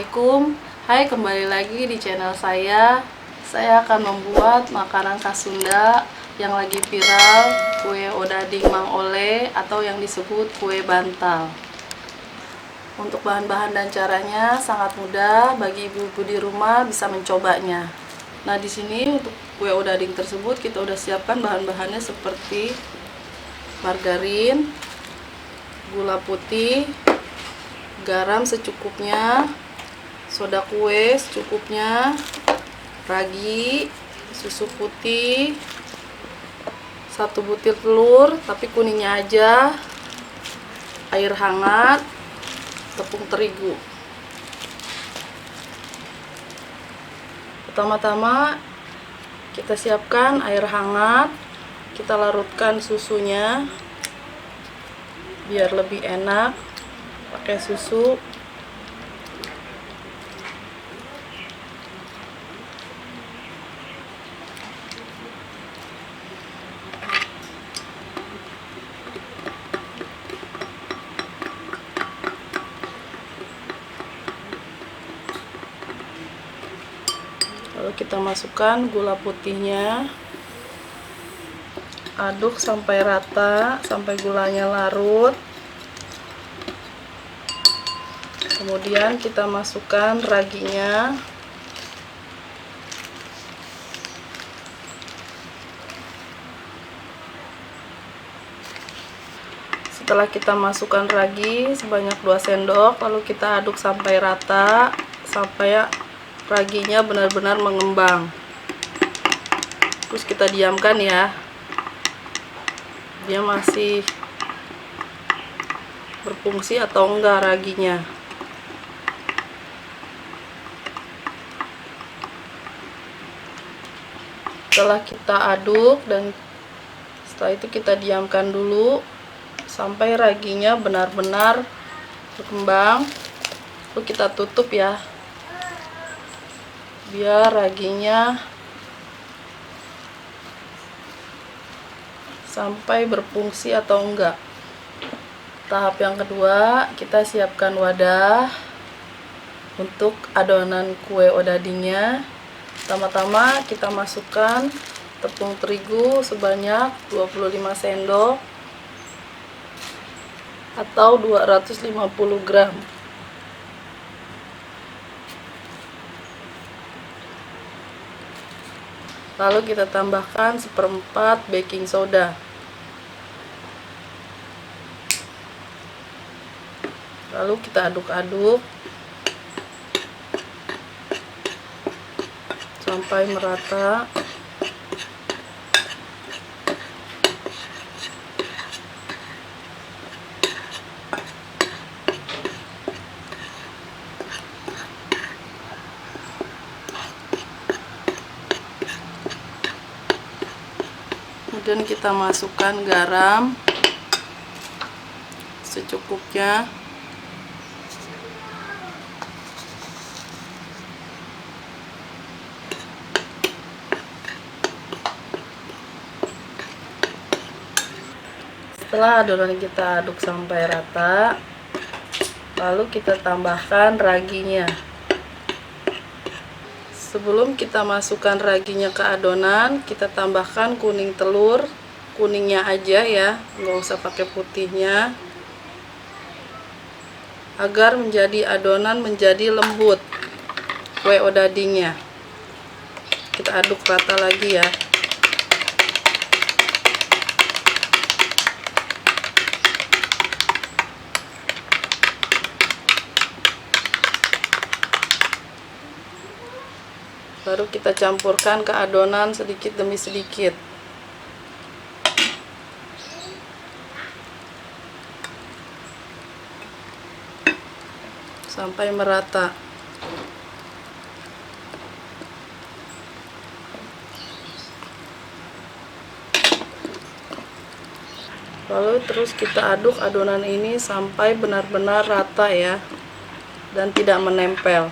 Assalamualaikum. Hai, kembali lagi di channel saya. Saya akan membuat makanan khas Sunda yang lagi viral, kue odading Mang Ole atau yang disebut kue bantal. Untuk bahan-bahan dan caranya sangat mudah, bagi ibu-ibu di rumah bisa mencobanya. Nah, di sini untuk kue odading tersebut kita udah siapkan bahan-bahannya seperti margarin, gula putih, garam secukupnya, soda kue secukupnya, ragi, susu putih, 1 butir telur tapi kuningnya aja, air hangat, tepung terigu. Pertama-tama kita siapkan air hangat, kita larutkan susunya biar lebih enak pakai susu. Lalu kita masukkan gula putihnya, aduk sampai rata, sampai gulanya larut. Kemudian kita masukkan raginya. Setelah kita masukkan ragi sebanyak 2 sendok, lalu kita aduk sampai rata, sampai raginya benar-benar mengembang. Terus kita diamkan ya. Dia masih berfungsi atau enggak raginya. Setelah kita aduk dan setelah itu kita diamkan dulu sampai raginya benar-benar berkembang. Lalu kita tutup ya, biar raginya sampai berfungsi atau enggak. Tahap yang kedua, kita siapkan wadah untuk adonan kue odadingnya. Pertama-tama kita masukkan tepung terigu sebanyak 25 sendok atau 250 gram. Lalu kita tambahkan 1/4 baking soda. Lalu kita aduk-aduk sampai merata. Kemudian kita masukkan garam secukupnya. Setelah adonan kita aduk sampai rata, lalu kita tambahkan raginya. Sebelum kita masukkan raginya ke adonan, kita tambahkan kuning telur, kuningnya aja ya, nggak usah pakai putihnya, agar menjadi adonan menjadi lembut kue odadingnya. Kita aduk rata lagi ya. Baru kita campurkan ke adonan sedikit demi sedikit. Sampai merata. Lalu terus kita aduk adonan ini sampai benar-benar rata ya, dan tidak menempel.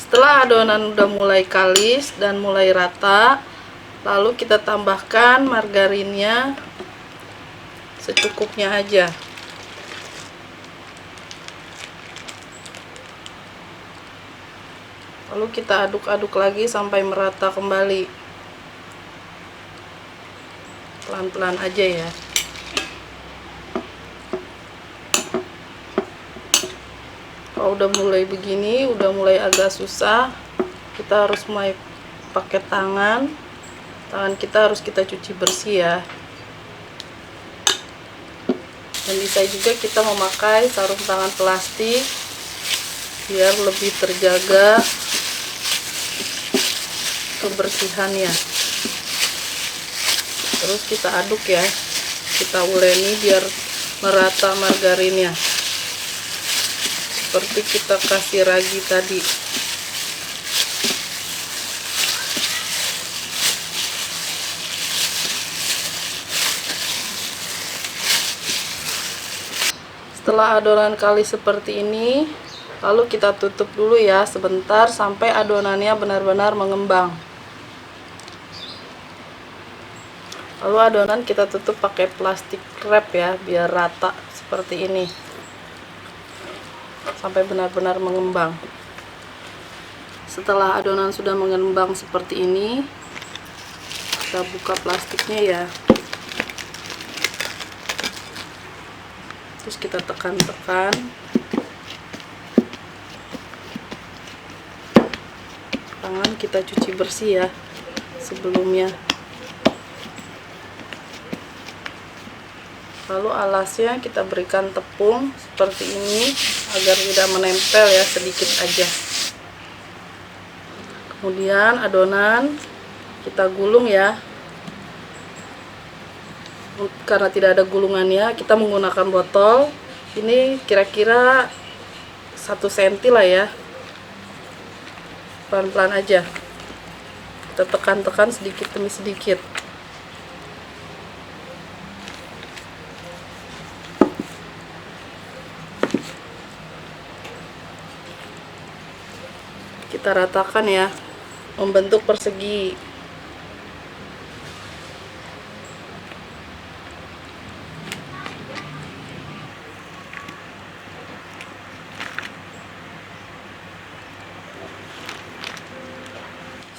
Setelah adonan udah mulai kalis dan mulai rata, lalu kita tambahkan margarinnya secukupnya aja. Lalu kita aduk-aduk lagi sampai merata kembali. Pelan-pelan aja ya. Kalau udah mulai begini, udah mulai agak susah, kita harus mulai pakai tangan. Tangan kita harus kita cuci bersih ya. Dan bisa juga kita memakai sarung tangan plastik biar lebih terjaga kebersihannya. Terus kita aduk ya, kita uleni biar merata margarinnya, seperti kita kasih ragi tadi. Setelah adonan kalis seperti ini, lalu kita tutup dulu ya sebentar sampai adonannya benar-benar mengembang. Lalu adonan kita tutup pakai plastik wrap ya, biar rata seperti ini sampai benar-benar mengembang. Setelah adonan sudah mengembang seperti ini, kita buka plastiknya ya, terus kita tekan-tekan. Tangan kita cuci bersih ya sebelumnya. Lalu alasnya kita berikan tepung seperti ini agar tidak menempel ya, sedikit aja. Kemudian adonan kita gulung ya. Karena tidak ada gulungannya, kita menggunakan botol. Ini kira-kira 1 cm lah ya. Pelan-pelan aja. Kita tekan-tekan sedikit demi sedikit. Kita ratakan ya, membentuk persegi.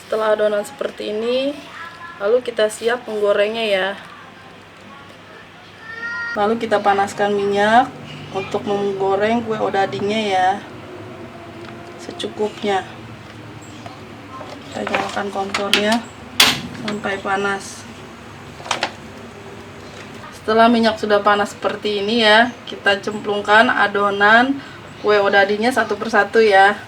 Setelah adonan seperti ini, lalu kita siap menggorengnya ya. Lalu kita panaskan minyak untuk menggoreng kue odadingnya ya, secukupnya. Kita nyalakan kompornya sampai panas. Setelah minyak sudah panas seperti ini ya, kita cemplungkan adonan kue odadingnya satu persatu ya.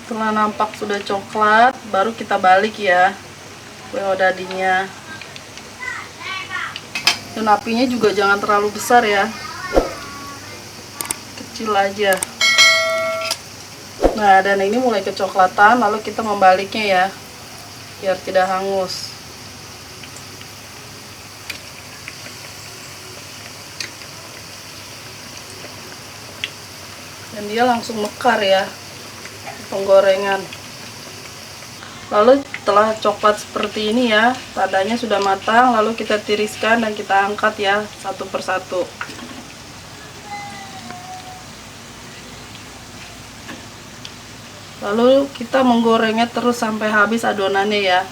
Setelah nampak sudah coklat, baru kita balik ya kue odadingnya. Dan apinya juga jangan terlalu besar ya, kecil aja. Nah, dan ini mulai kecoklatan, lalu kita membaliknya ya, biar tidak hangus. Dan dia langsung mekar ya, penggorengan. Lalu setelah coklat seperti ini ya, tandanya sudah matang, lalu kita tiriskan dan kita angkat ya satu persatu. Lalu kita menggorengnya terus sampai habis adonannya ya.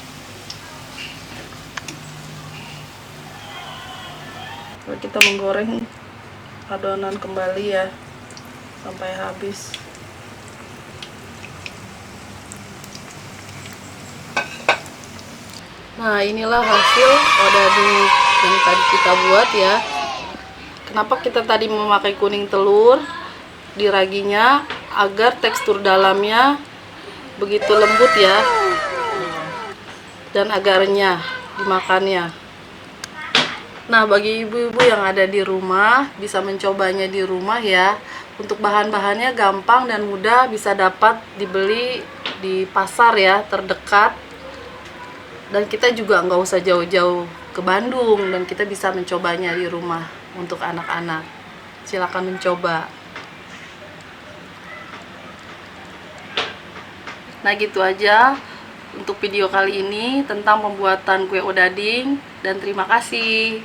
Lalu kita menggoreng adonan kembali ya sampai habis. Nah, inilah hasil odading yang tadi kita buat ya. Kenapa kita tadi memakai kuning telur di raginya? Agar tekstur dalamnya begitu lembut ya, dan agar renyah dimakannya. Nah, bagi ibu-ibu yang ada di rumah, bisa mencobanya di rumah ya. Untuk bahan-bahannya gampang dan mudah, bisa dapat dibeli di pasar ya terdekat. Dan kita juga nggak usah jauh-jauh ke Bandung dan kita bisa mencobanya di rumah untuk anak-anak. Silakan mencoba. Nah, gitu aja untuk video kali ini tentang pembuatan kue odading, dan terima kasih.